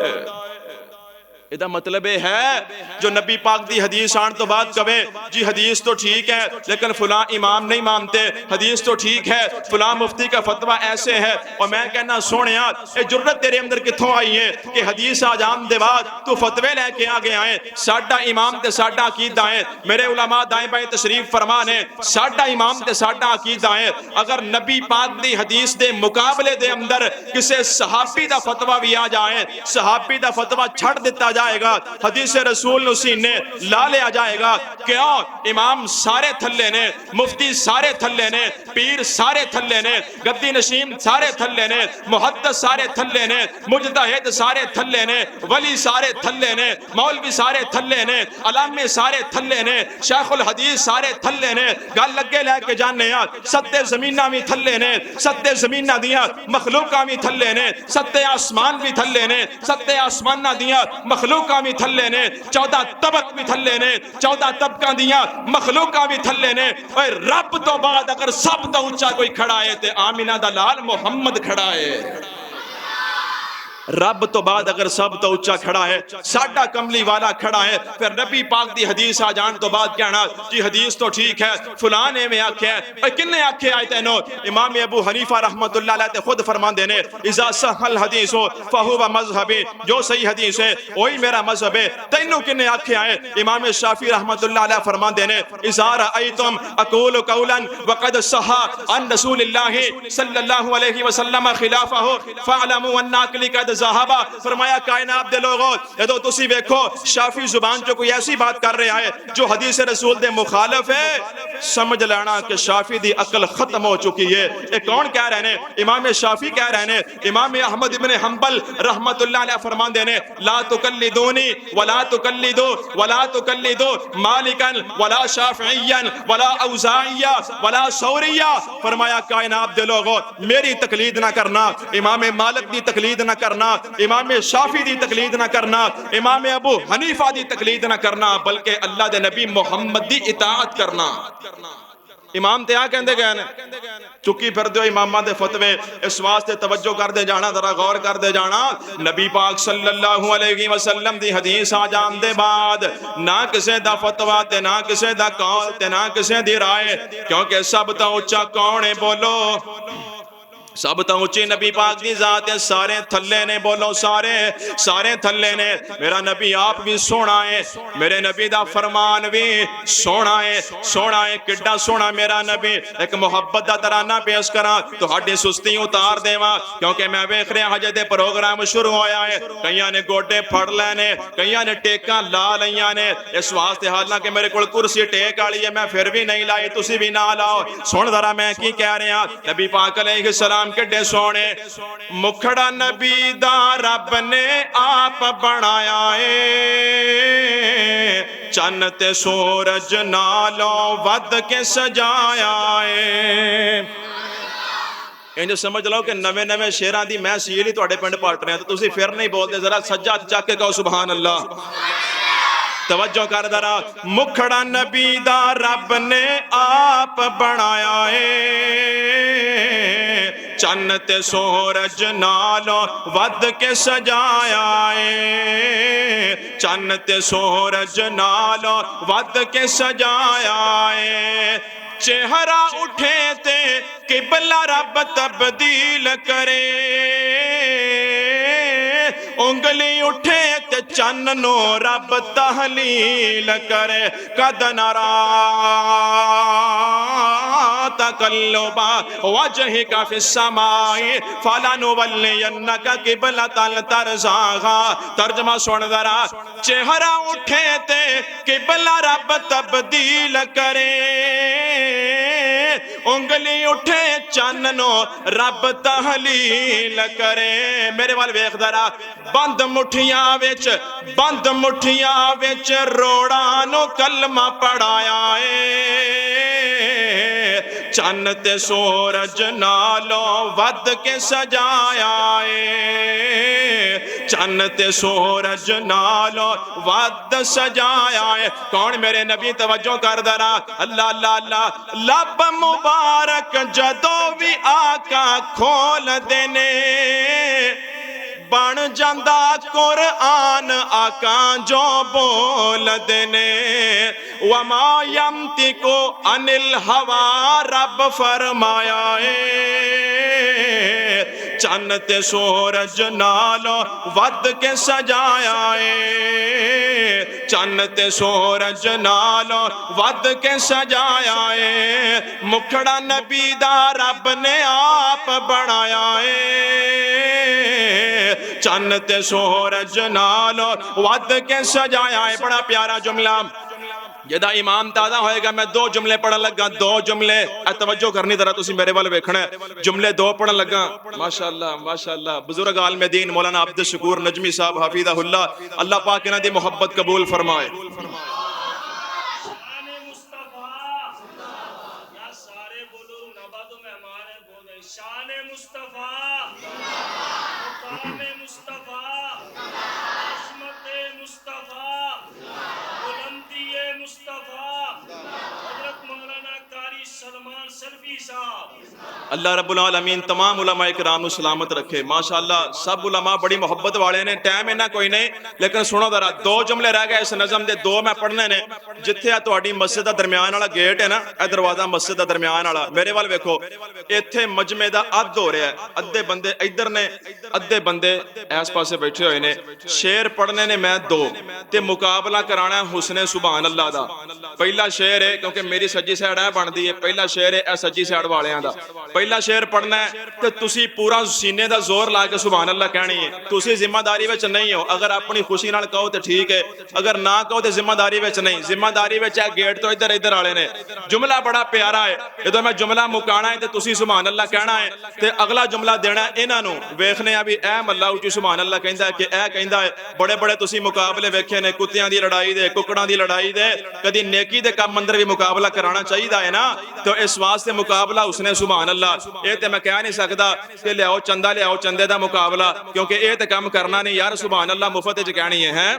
ਇਹਦਾ ਮਤਲਬ ਇਹ ਹੈ ਜੋ ਨਬੀ ਪਾਕ ਦੀ ਹਦੀਸ ਆਉਣ ਤੋਂ ਬਾਅਦ ਕਵੇ ਜੀ ਹਦੀਸ تو ٹھیک ہے لیکن فلاں امام نہیں مانتے, حدیث تو ٹھیک ہے فلاں مفتی کا فتویٰ ایسے ہے, اور میں کہنا سونیا یہ جرت تیرے اندر کتھوں آئی ہے کہ حدیث آ جان دے بعد تو فتوے لے کے آگے آئے. ساڈا امام تے ساڈا عقیدہ ہے, میرے علماء دائیں بائیں تشریف فرمان ہے, ساڈا امام تے ساڈا عقیدہ ہے. اگر نبی پاک دی حدیث دے مقابلے دے اندر کسے صحابی دا فتویٰ بھی آ جائے, صحابی دا فتویٰ چھڑ دیتا جائے گا, حدیث رسول نسینے لا لیا جائے گا. کیوں؟ امام سارے تھلے نے, مفتی سارے تھلے نے, پیر سارے تھلے نے, گدی نشین سارے تھلے نے, محدث سارے تھلے نے, مجتہد سارے تھلے نے, ولی سارے تھلے نے, مولوی سارے تھلے نے, علامے سارے تھلے نے, شیخ الحدیث سارے تھلے نے. گل لگے لے کے جانے ستے زمینہ بھی تھلے نے, ستے زمینہ دیا مخلوقہ بھی تھلے نے, ستے آسمان بھی تھلے نے, ستے آسمانہ دیا مخلوقہ بھی تھلے نے, 14 طبق بھی تھلے نے, 14 طبقہ دیا مخلوقہ بھی تھلے نے. اور رب تو بعد اگر سب تو اونچا کوئی کھڑا ہے تے آمینہ دا لال محمد کھڑا ہے. رب تو بعد اگر سب تو اونچا کھڑا ہے, ساڈا کملی والا کھڑا ہے. پھر نبی پاک دی حدیث آ جان تو بعد کہنا جی حدیث تو ٹھیک ہے فلاں نے میں آکھیا ہے. اے کنے آکھے آئے تینوں؟ امام ابو حنیفہ رحمت اللہ علیہ تے خود فرمان دینے اذا صح الحدیث فہو مذہبی, جو صحیح حدیث ہے وہی میرا مذہب ہے. تینوں کنے آکھے آئے؟ امام شافعی رحمت اللہ علیہ فرمان دینے اذا رأیتم اقول قولا وقد صح عن رسول اللہ صلی اللہ علیہ وسلم خلافہ فاعلموا ان عقلی قد صحابہ. فرمایا کائنات دے لوگوں یہ تو تسی ویکھو شافی زبان جو کوئی ایسی بات کر رہا ہے جو حدیث رسول دے مخالف ہے, سمجھ لینا کہ شافی دی عقل ختم ہو چکی ہے. یہ کون کہہ رہے ہیں؟ امام شافی کہہ رہے ہیں. امام احمد ابن حنبل رحمت اللہ علیہ فرمان دینے لا تقلدونی ولا تقلدو ولا تقلدو مالکا ولا شافعیا ولا اوزاعیا ولا ثوریا. فرمایا کائنات دے لوگوں میری تقلید نہ کرنا, امام مالک دی تقلید نہ کرنا, امام شافی دی تقلید نہ کرنا, امام ابو حنیفہ دی تقلید نہ کرنا, بلکہ اللہ دے نبی محمد دی اطاعت کرنا. امام تے آ کہندے گئے نے چکی پھر دیو امامہ دے فتوے, اس واسطے توجہ کر دے جانا, ذرا غور کر دے جانا. نبی پاک صلی اللہ علیہ وسلم دی حدیث آ جان دے بعد نہ کسے دا فتویٰ تے نہ کسے دا قول تے نہ کسے دی رائے, کیونکہ سب تا اونچا کون ہے؟ بولو سب تو اونچی نبی پاک دی ذات ہے. سارے تھلے نے, بولو سارے سارے تھلے نے. میرا نبی آپ بھی سونا ہے, میرے نبی دا فرمان بھی سونا ہے, سونا ہے کڈا سونا میرا نبی. ایک محبت دا ترانہ پیش کراں تو ہڈی سستی اتار دیواں, کیونکہ میں ویکھ رہا ہجے دے پروگرام شروع ہویا ہے. کئیاں نے گوڈے پھڑ لینے, کئیاں نے ٹیکاں لا لیاں نے. اس واسطے حالانکہ میرے کول کرسی ٹیک والی ہے میں پھر بھی نہیں لائی, تسی بھی نہ لاؤ. سن ذرا میں کی کہہ رہا. نبی پاک علیہ السلام کڈے سونے مکھڑا نبی دا رب نے آپ بنایا ہے, چن تے سورج نالوں ود کے سجایا ہے. انج سمجھ لو کہ نوے نوے شیران دی میں سیل ہی تواڈے پنڈ پالٹ رہے ہیں, تو تسی پھر نہیں بولتے. ذرا سجا چک کے کہو سبحان اللہ. توجہ کر ذرا. مکھڑا نبی دا رب نے آپ بنایا ہے, چن تے سورج نالوں ود کے سجایا ہے, چن تے سورج نالوں ود کے سجایا ہے. چہرہ اٹھے تے قبلہ رب تبدیل کرے, انگلی اٹھے تے چن نو رب تحلیل کرے. قد نرا تقلبا وجهك في السماء فلنولينك قبلة ترضاها. ترجمہ سن ذرا. چہرہ اٹھے تے قبلہ رب تبدیل کرے, انگلی اٹھے چن نو رب تحلیل کرے. میرے وال ویکھ ذرا. بند مٹھیاں وچ روڑاں نو کلمہ پڑھایا ہے, چن تے سورج نالوں ود کے سجایا ہے, چن تے سورج نالوں ود سجایا ہے. کون میرے نبی؟ توجہ کر ذرا. اللہ اللہ اللہ. لب مبارک جدوں بھی آقا کھول دینے, بن جاندا قرآن آقا جو بولدے نے وما ينطق عن الهوى رب فرمایا چن تے سورج نالو ود کے سجایا چن تے سورج نالو ود کے سجایا مکھڑا نبی دا رب نے آپ بنایا چن تے سورج نالو ود کے سجایا بڑا پیارا جملہ جدا امام تازہ ہوئے گا میں دو جملے پڑھن لگا دو جملے توجہ کرنی طرح تسی میرے والے ویکھنا ہے جملے دو پڑھن لگا ماشاءاللہ بزرگ عالم دین مولانا عبد الشکور نجمی صاحب حفیظہ اللہ اللہ پاک انہاں دی محبت قبول فرمائے شان مصطفیٰ یا سارے بولو نباد و مہمان بولے شان مصطفیٰ مقام مصطفیٰ عظمت مصطفیٰ بلندی مصطفیٰ حضرت مولانا قاری سلمان سلفی صاحب اللہ رب العالمین تمام علماء اکرام نو سلامت رکھے ماشاءاللہ سب علماء بڑی محبت والے نے ٹائم اینا کوئی نہیں لیکن سنو ذرا دو جملے رہ گئے اس نظم دے دو میں پڑھنے نے جتھے آ تہاڈی مسجد دا درمیان والا گیٹ ہے نا اے دروازہ مسجد دا درمیان والا میرے وال ویکھو ایتھے مجمع دا اد ہو رہا ہے ادھے بندے ادھر نے ادھے بندے اس پاسے بیٹھے ہوئے نے شعر پڑھنے نے میں دو تے مقابلہ کرانا ہے حسن سبحان اللہ دا پہلا شعر ہے کیونکہ میری سجی سائیڈ ہے بندی ہے پہلا شعر ہے اے سجی سائیڈ والیاں دا پہلا شعر پڑھنا ہے تے تسی پورا سینے دا زور لا کے سبحان اللہ کہنی ہے تسی ذمہ داری وچ نہیں ہو اگر اپنی خوشی نال کہو تے ٹھیک ہے اگر نہ کہو تے ذمہ داری وچ نہیں ذمہ داری وچ ہے گیٹ تو ادھر ادھر والے نے جملہ بڑا پیارا ہے جدوں میں جملہ مکانا ہے تے تسی سبحان اللہ کہنا ہے تے اگلا جملہ دینا ہے انہاں نو ویکھنے آ بھی اے ملا اچھی سبحان اللہ کہندا ہے کہ اے کہندا ہے بڑے بڑے تسی مقابلے ویکھے نے کتیاں دی لڑائی دے ککڑاں دی لڑائی دے کدی نیکی دے کام اندر بھی مقابلہ کرانا چاہیدا ہے نا تو اس واسطے مقابلہ اس نے سبحان اللہ اے تے میں کہہ نہیں سکدا کہ لیاؤ چندہ لیاؤ چندے دا مقابلہ کیونکہ اے تے کام کرنا نہیں یار سبحان اللہ مفت وچ کہنی ہے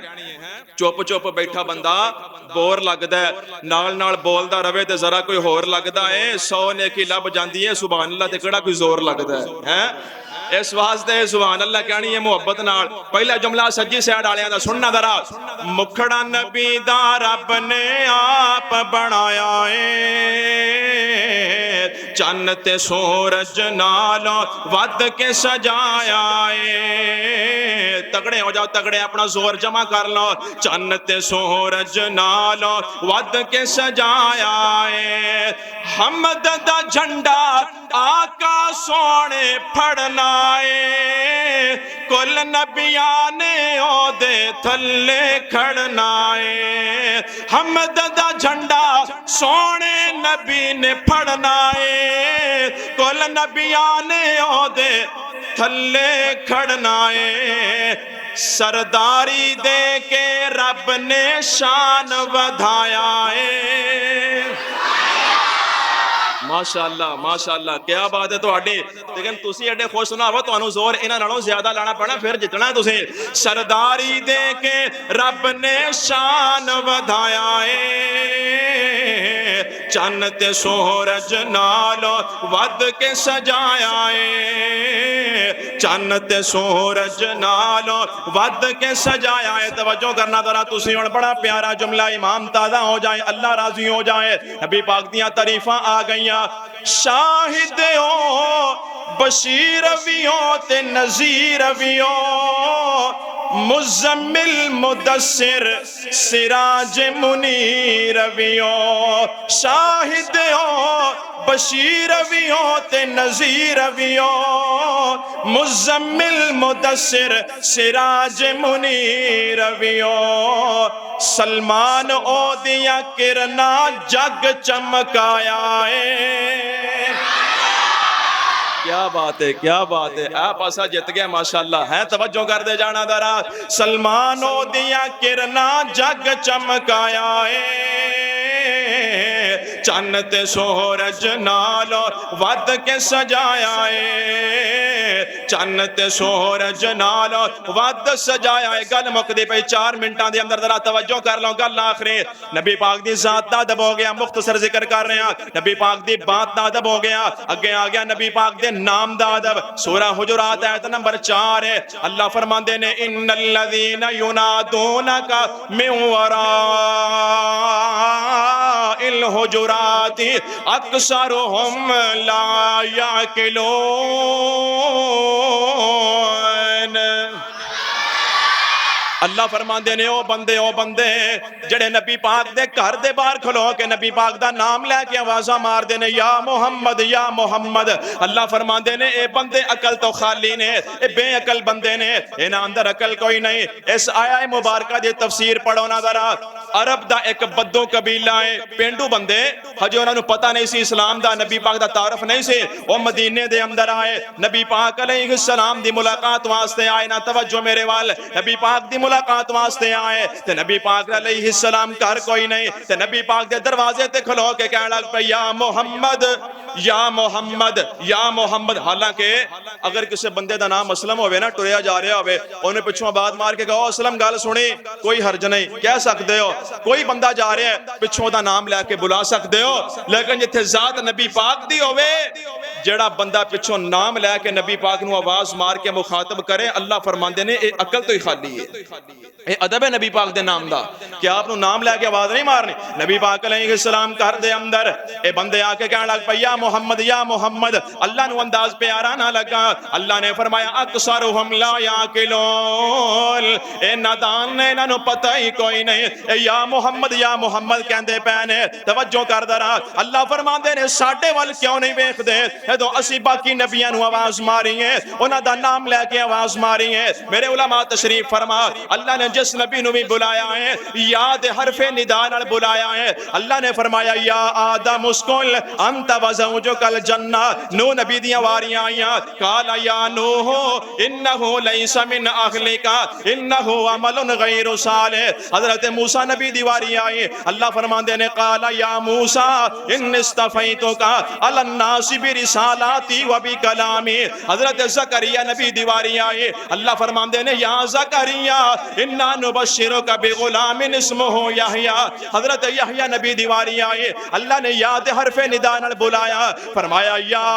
چپ چپ بیٹھا بندہ بور لگدا ہے نال نال بولدا رہے تے ذرا کوئی ہور لگدا ہے 100 نیکی لب جاندی ہے سبحان اللہ تے کیڑا کوئی زور لگدا ہے اس واسطے سبحان اللہ کہنی ہے محبت نال پہلا جملہ سجی سائیڈ والیاں دا سننا ذرا مکھڑا نبی دا رب نے آپ بنایا چن تے سورج نالو ود کے سجایا تگڑے ہو جاؤ تگڑے اپنا زور جمع کر لو چن تے سورج نالو ود کے سجایا حمد دا جھنڈا آقا سونے پھڑنا کل نبیاں نے او دے تھلے کھڑنا حمد دا جھنڈا سونے نبی نے پھڑنا کل نبیاں نے او دے تھلے کھڑنا سرداری دے کے رب نے شان ودھایا ماشاءاللہ کیا بات ہے تہاڈی لیکن تسی ایڈے خوش نہ ہو تانوں زور انہاں نالوں زیادہ لانا پڑنا پھر جتنا تسی سرداری دے کے رب نے شان ودھایا چن تے سورج نالو ود کے سجایا چن تے سورج نالو ود کے سجایا توجہ کرنا ذرا تسی ہن بڑا پیارا جملہ امام تازہ ہو جائے اللہ راضی ہو جائے نبی پاک دیاں تعریفاں آ گئیاں شاہد ہو بشیر بھی ہو تے نذیر بھی ہو مزمل مدثر سراج منیر بھی ہو شاہد ہو بشیر بھی ہو تے نذیر بھی ہو مزمل مدثر سراج منیر بھی ہو سلمان او دیا کرنا جگ چمکایا کیا بات ہے آپ ایسا جت گیا ماشاءاللہ ہے توجہ کر دے جانا ذرا سلمان او دیا کرنا جگ چمکایا چن تے سورج نالو ود کے سجایا ہے، چن تے سورج نالو ود سجایا ہے۔ گل مکدی پئی 4 منٹاں دے اندر، ذرا توجہ کر لو گل آخری۔ نبی پاک دی ذات دا ادب ہو گیا، مختصر ذکر کر رہے ہیں۔ نبی پاک دی بات دا ادب ہو گیا، اگے آ گیا نبی پاک دے نام دا ادب۔ سورہ حجرات آیت نمبر 4 ہے، اللہ فرماندے نے ان الذین ینادونک من وراء الحجرات اکثرهم لا یعقلون۔ اللہ فرماندے نے او بندے جڑے نبی پاک دے گھر دے باہر کھلو کے نبی پاک دا نام لے کے آوازاں مار دے نے یا محمد یا محمد۔ اللہ فرماندے نے اے بندے عقل تو خالی نے، اے بے عقل بندے نے، انہاں اندر عقل کوئی نہیں۔ اس آیہ مبارکہ دی تفسیر پڑھو نا ذرا۔ عرب دا ایک بدو قبیلہ ہے، پینڈو بندے، ہجے انہاں نوں پتہ نہیں سی اسلام دا، نبی پاک دا تعارف نہیں سی، او مدینے دے اندر آئے، نبی پاک علیہ السلام دی ملاقات واسطے آئے نا، توجہ میرے وال، نبی پاک دی ملاقات واسطے آئے تے نبی پاک علیہ السلام گھر کوئی نہیں تے نبی پاک دے دروازے تے کھلو کے کہنے لگ پے یا محمد یا محمد یا محمد۔ حالانکہ اگر کسی بندے دا نام اسلم ہوئے نا، ٹریا جا رہا ہوئے، انہیں پچھوں آواز مار کے کہو اسلم گل سنی، کوئی حرج نہیں، کہہ سکتے ہو۔ کوئی بندہ جا رہا ہے پچھوں دا نام لے کے بلا سکتے ہو، لیکن جتھے ذات نبی پاک دی ہوئے، جڑا بندہ پچھوں نام لے کے نبی پاک نو آواز مار کے مخاطب کرے، اللہ فرماندے نے اے عقل تو ہی خالی ہے، اے ادب ہے نبی پاک دے نام دا کہ آپ نو نام لے کے آواز نہیں مارنی۔ نبی پاک علیہ السلام گھر دے اندر اے بندے آ کے کہنے لگ پے یا محمد یا محمد۔ اللہ نو انداز پیارا نہ لگا، اللہ نے فرمایا اکثرهم لا یعقلون، اے نادان نے انہاں نو پتہ ہی کوئی نہیں، اے یا محمد کہندے پے نے۔ توجہ کر ذرا، اللہ فرماندے نے ساڈے ول کیوں نہیں ویکھدے جدوں اسی باقی نبیاں نو آواز ماری ہے، انہاں دا نام لے کے آواز ماری ہے۔ میرے علماء تشریف فرما، اللہ نے جس نبی نو بھی بلایا ہے یاد حرف ندا نال بلایا ہے۔ اللہ نے فرمایا یا آدم اسکن انت وزوجک الجنہ، نو نبی دیاں واریاں آئیاں، قال یا نوح انہ لیس من اہلک انہ عمل غیر صالح۔ حضرت موسیٰ نبی دی واری آئی، اللہ فرماندے نے قال یا موسیٰ ان استفیتک علی الناس برسالاتی و بکلامی۔ حضرت زکریا نبی دی واری آئی، اللہ فرماندے نے یا زکریا انا نبشرک بغلام اسمہ یحییٰ۔ حضرت یحییٰ نبی دی واری آئی، اللہ نے یاد حرف ندا نال بلایا، فرمایا یا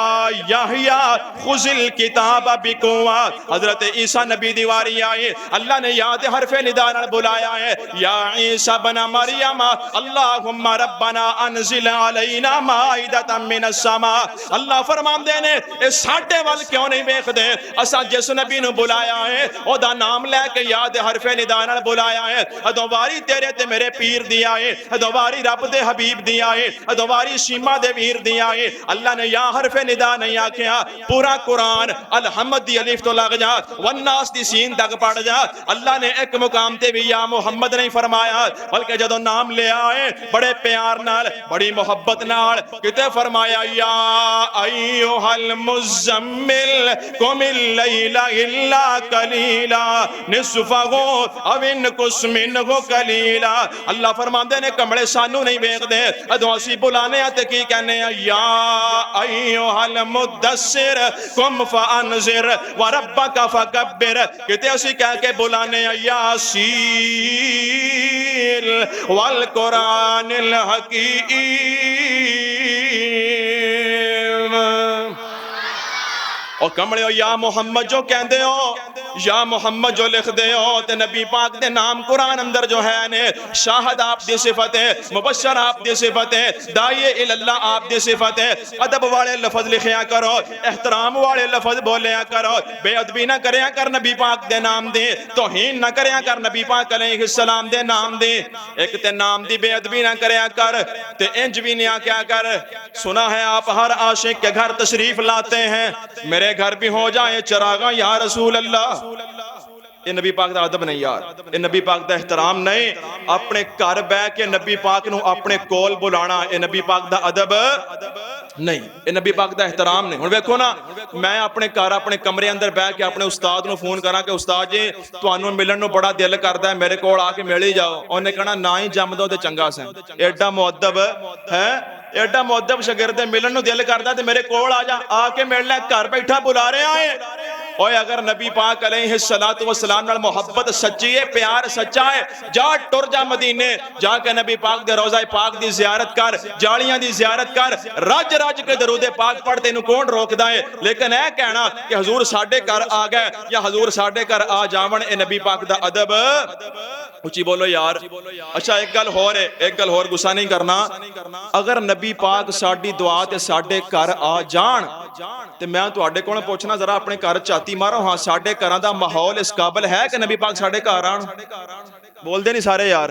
یحییٰ خذ الکتاب بقوہ۔ حضرت عیسیٰ نبی دی واری آئی، اللہ نے یاد حرف ندا نال بلایا ہے یا عیسیٰ بن مریم اللہم ربنا انزل علینا مائدۃ من السماء۔ اللہ فرماندے نے اے ساڈے ول کیوں نہیں ویکھدے، اساں جس نبی نو بلایا ہے او دا نام لے کے یاد حرف ندا نال بلایا ہے، ادو واری تیرے تے میرے پیر دی آئے، ادو واری رب دے حبیب دی آئے، ادو واری شیما دے ویر دی آئے۔ اللہ نے یا حرف ندا نہیں آکھیا، پورا قرآن الحمد دی الف تو لگ جا والناس دی سین تک پڑھ جا۔ اللہ نے ایک مقام تے بھی یا محمد نہیں فرمایا، بلکہ جدو نام لے آئے بڑے پیار نال، بڑی محبت نال، کتے فرمایا یا ایھا المزمل قم اللیل الا قلیلا نصفہ او انقص منہ قلیلا۔ اللہ فرماندے نے کمڑے سانو نہیں ویکھ دے، ادو اسی بلانے تے کی کہنے ہیں یا ایھا المدثر قم فانذر وربک فکبر، کتے اسی کہہ کے بلانے ہیں یاسین والقرآن الحکیم۔ اور کمڑے ہو یا محمد جو کہندے ہو، یا محمد جو لکھ دے ہو تے نبی پاک دے نام قرآن اندر جو ہے نے شاہد آپ دی صفت ہے، مبشر آپ دی صفت ہے، داعی اللہ آپ دی صفت ہے۔ ادب والے لفظ لکھیا کرو، احترام والے لفظ بولیا کرو، بے ادبی نہ کریا کر نبی پاک دے نام دے، توہین نہ کریا کر نبی پاک علیہ السلام دے نام دے۔ ایک تے نام دی بے ادبی نہ کریا کر تے انج بھی نہ کیا کر۔ سنا ہے آپ ہر عاشق کے گھر تشریف لاتے ہیں، میرے گھر بھی ہو جائے چراغاں یا رسول اللہ۔ یہ نبی پاک دا ادب نہیں یار، یہ نبی پاک دا احترام نہیں۔ اپنے گھر بہ کے نبی پاک نو اپنے کول بلانا، یہ نبی پاک دا ادب نہیں، یہ نبی پاک دا احترام نہیں۔ ہن ویکھو نا، میں اپنے گھر اپنے کمرے اندر بیٹھ کے اپنے استاد نو فون کراں کہ استاد جی تانوں ملن نو بڑا دل کردا ہے، میرے کول آ کے مل ہی جاؤ، انہیں کہنا نہ ہی جم دو تے چنگا سیں۔ ایڈا مؤدب ہے ایڈا مؤدب شاگرد ملن نو دل کردا تے میرے کول آ جا, آ کے مل لے, گھر بیٹھا بلا رہے آئے. اوے اگر نبی پاک علیہ الصلوۃ والسلام نال محبت سچی ہے, پیار سچا ہے, جا ٹر جا مدینے, جا کے نبی پاک دے روضہ پاک دی زیارت کر, جالیاں دی زیارت کر, رج رج کے درود پاک پڑھ, تینوں کون روکدا ہے؟ لیکن اے کہنا کہ حضور ساڈے گھر آ گئے یا حضور ساڈے گھر آ جاون, اے نبی پاک دا ادب. اچھی بولو یار. اچھا ایک گل ہور ہے, ایک گل ہور, غصہ نہیں کرنا. اگر نبی پاک ساڈی دعا تے ساڈے گھر آ جان تے میں تواڈے کولوں پوچھنا, ذرا اپنے گھر چاتی مارو, ہاں ساڈے گھراں دا ماحول اس قابل ہے کہ نبی پاک ساڈے گھر آن؟ بول دے نہیں سارے یار.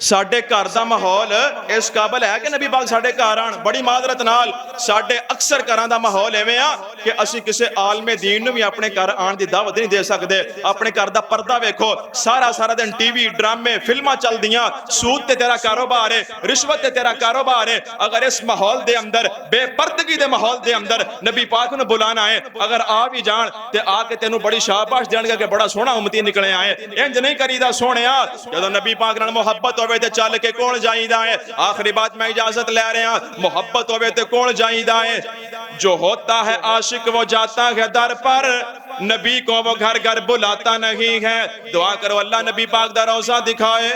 ساڈے گھر دا ماحول اس قابل ہے کہ نبی پاک ساڈے گھر آن؟ بڑی معذرت نال ساڈے اکثر گھراں دا ماحول ایویں آ کہ اسی کسے عالم دین نوں بھی اپنے گھر آن دی دعوت نہیں دے سکدے. اپنے گھر دا پردہ ویکھو, سارا دن ٹی وی, ڈرامے, فلماں چل دیاں, سود تے تیرا کاروبار ہے, رشوت تے تیرا کاروبار ہے. اگر اس ماحول دے اندر, بے پردگی دے ماحول دے اندر نبی پاک نوں بلانا ہے, اگر آ بھی جان تے آ کے تینوں بڑی شاباش دین گے کہ بڑا سوہنا امتی نکلے آئے. انج نہیں کریدا سونیا. جدوں نبی پاک نال محبت ہوے تے چل کے کون جائیدا ہے؟ آخری بات میں اجازت لے رہے ہاں, محبت ہوے تے کون جائیدا ہے؟ جو ہوتا ہے عاشق وہ جاتا ہے در پر, نبی کو وہ گھر گھر بلاتا نہیں ہے. دعا کرو اللہ نبی پاک دا روضہ دکھائے,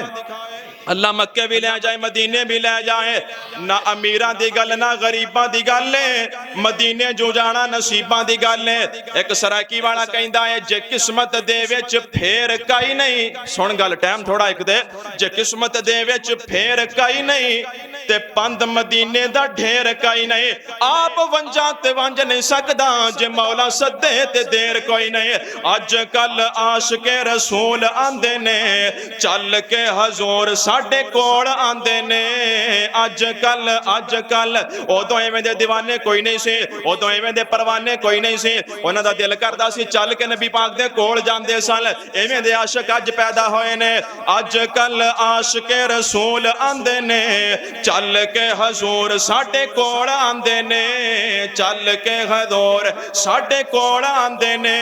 اللہ مکے بھی لے جائے, مدینے بھی لے جائے. نہ امیراں دی گل نہ غریباں دی گل ہے, مدینے جو جانا نصیباں دی گل ہے. ایک سرائکی والا کہندا ہے, جے قسمت دے وچ پھیر کئی نہیں, سن گل ٹائم تھوڑا ایک دے, جے قسمت دے وچ پھیر کئی نہیں تے پند مدینے دا ڈھیر کئی نہیں. آپ ونجاں تے ونج نہیں سکدا, جے مولا سدے تے دیر کوئی نہیں. اج کل عاشق رسول آندے نے, چل کے حضور ساڈے کول آندے نے. اج کل ادوں ایویں دے دیوانے کوئی نہیں سی, ادوں ایویں دے پروانے کوئی نہیں سی. انہاں دا دل کردا سی چل کے نبی پاک دے کول جاندے سن. ایویں دے عاشق اج پیدا ہوئے نے. اج کل عاشق رسول آندے نے, چل کے حضور ساڈے کول آندے نے, چل کے حضور ساڈے کول آندے نے.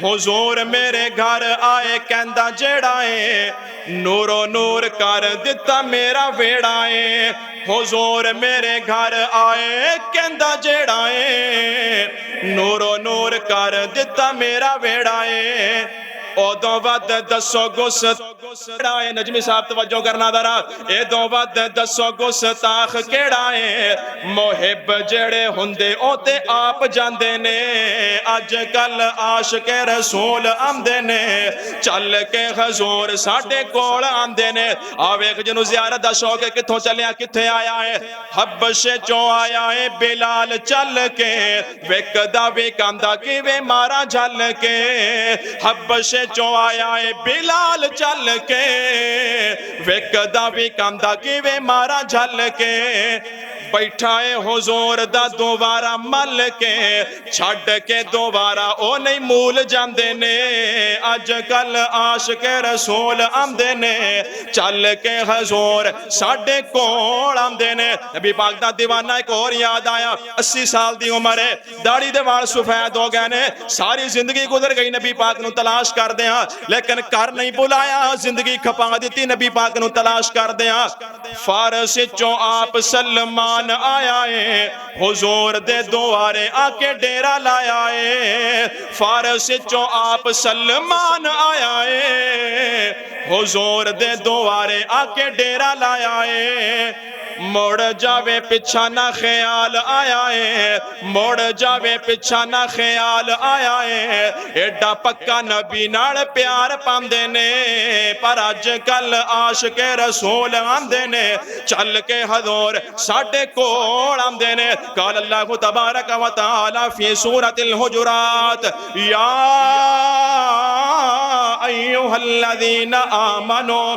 حضور میرے گھر آئے کہندا جیڑا ہے, نورو نور کر دتا میرا ویڑا ہے. حضور میرے گھر آئے کہندا جیڑا ہے, نورو نور کر دتا میرا ویڑا ہے. ادوں ود دسو گستاخ ہے, نجمی صاحب توجہ کرنا ذرا, ادوں ود دسو گستاخ کیڑا ہے, محب جڑے ہوندے او تے آپ جاندے نے. اج کل عاشق رسول آندے نے, چل کے حضور ساڈے کول آندے نے. آ ویکھ جنوں زیارت دا شوق ہے, کتھوں چلیا کتھے آیا ہے؟ حبشے چوں آیا ہے بلال چل کے, ویکھدا ویکھاندا کیویں مارا جھل کے. حبشے چوں آیا ہے بلال چل کے, ویکھدا ویکھاندا کیویں مارا جھل کے. بیٹھا ہے حضور دا دوبارہ مل کے, چھڈ کے دوبارہ او نہیں مول جاندے نے. اج کل عاشق رسول آندے نے, چل کے حضور ساڈے کول آندے نے. نبی پاک دا دیوانہ ایک اور یاد آیا, 80 سال دی عمر ہے, داڑھی دے وال سفید ہو گئے نے, ساری زندگی گزر گئی نبی پاک نو تلاش کر دیاں, لیکن کر نہیں بلایا, زندگی کھپا دیتی نبی پاک نو تلاش کر دیاں. فارس چوں آپ سلمان آیا ہے, حضور دے دوارے آ کے ڈیرا لایا ہے. فارس چوں آپ سلمان آیا ہے, حضور دے دوارے آ کے ڈیرا لایا ہے. موڑ جاوے پچھا نہ خیال آیا ہے, موڑ جاوے پچھا نہ خیال آیا ہے. ایڈا پکا نبی نال پیار پاندے نے, پر اج کل عاشق رسول آندے نے, چل کے حضور ساڈے کول آندے نے. قال اللہ تبارک و تعالی فی سورۃ الحجرات, یا ایھا الذین آمنوا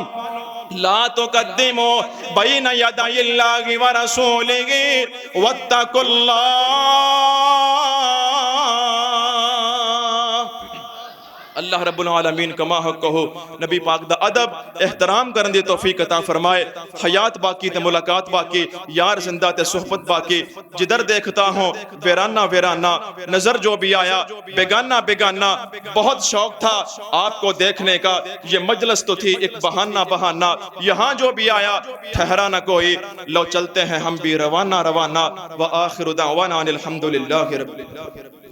لا تقدموا بین یدی اللہ ورسولہ واتقوا اللہ. اللہ رب العالمین کما حق کہو نبی پاک دا ادب احترام کرن دی توفیق عطا فرمائے. حیات باقی تے ملاقات باقی، یار زندہ تے صحبت باقی. جدھر دیکھتا ہوں ویرانہ ویرانہ، نظر جو بھی آیا بیگانہ بیگانہ. بہت شوق تھا آپ کو دیکھنے کا، یہ مجلس تو تھی ایک بہانہ بہانہ. یہاں جو بھی آیا ٹھہرا نہ کوئی، لو چلتے ہیں ہم بھی روانہ روانہ. وآخر دعوانا ان الحمدللہ رب العالمین.